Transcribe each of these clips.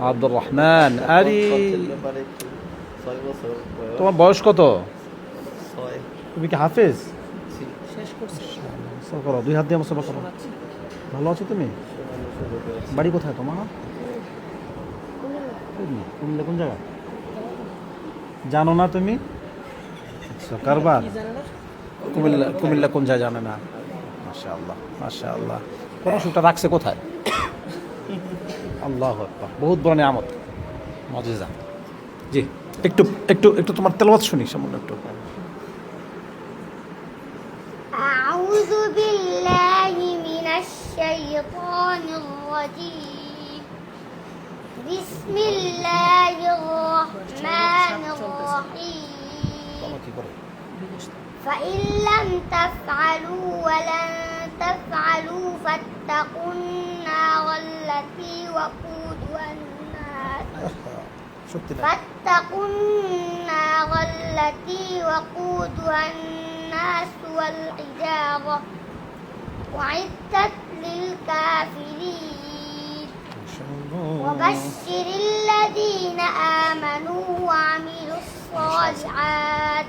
আব্দুর রহমান। আরে ব্যাপারে একটু 6 বছর বয়স। তোমার বয়স কত? 6 তুমি কি হাফেজ? শেষ করছে। মুসা করো, দুই হাত দিয়ে মুসা করো। ভালো আছো তুমি? বাড়ি কোথায় তোমার? কুমিল্লা কোন জায়গা জানো না তুমি? আচ্ছা, কারবার। কি জানে না? কুমিল্লা, কুমিল্লা কোন জায়গা জানে না? মাশাআল্লাহ মাশাআল্লাহ। পড়াশোনাটা রাখছে কোথায়? আল্লাহু আকবার, বহুত বড় নিয়ামত, মুজিজা। জি, একটু একটু একটু তোমার তেলাওয়াত শুনি সামান্য একটু। أعوذ بالله من الشيطان الرجيم بسم الله الرحمن الرحيم فإن لم تفعلوا ولن تفعلوا فاتقوا النار التي وقودها الناس সত্যি না? فاتقوا النار التي وقودها الناس والحجارة أعدت للكافرين وبشر الذين آمنوا وعملوا الصالحات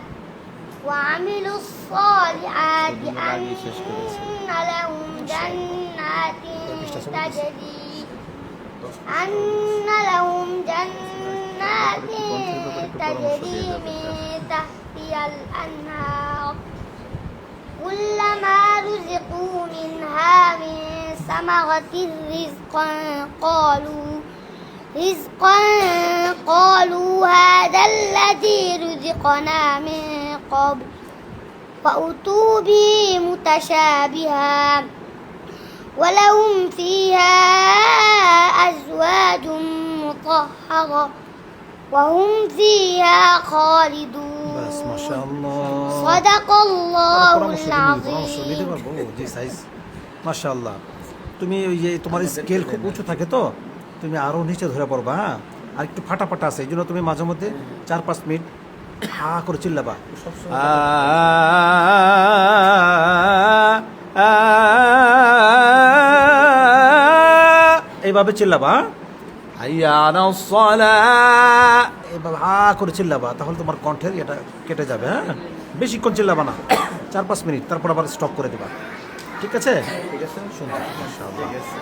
أن لهم جنات تجري من تحتها الأنهار كلما رزقوا منها من ثمرة قالوا هذا الذي رزقنا من قبل فأتوا به متشابها ولهم فيها أزواج مطهرة وهم فيها خالدون বাস মাশাআল্লাহ। صدق الله পরামর্শ নিতে العظيم পারবো? জি সাইজ মাশাআল্লাহ। তুমি ওই যে তোমার স্কেল খুব উঁচু থাকে তো, তুমি আরো নিচে ধরে পড়বা। হ্যাঁ, আর একটু ফাটাফাটা আছে, এই জন্য তুমি মাঝে মধ্যে 4-5 মিনিট হা করে চিল্লাবা। এইভাবে চিল্লাবা। হাইয়া আলাস সালাহ, এইভাবে হা করে চিল্লাবা, তাহলে তোমার কণ্ঠের এটা কেটে যাবে। হ্যাঁ, বেশিক্ষণ চিল্লাবা না, 4-5 মিনিট, তারপর আবার স্টপ করে দেবা। ঠিক আছে? ঠিক আছে, সুন্দর, মাশাআল্লাহ। ঠিক আছে।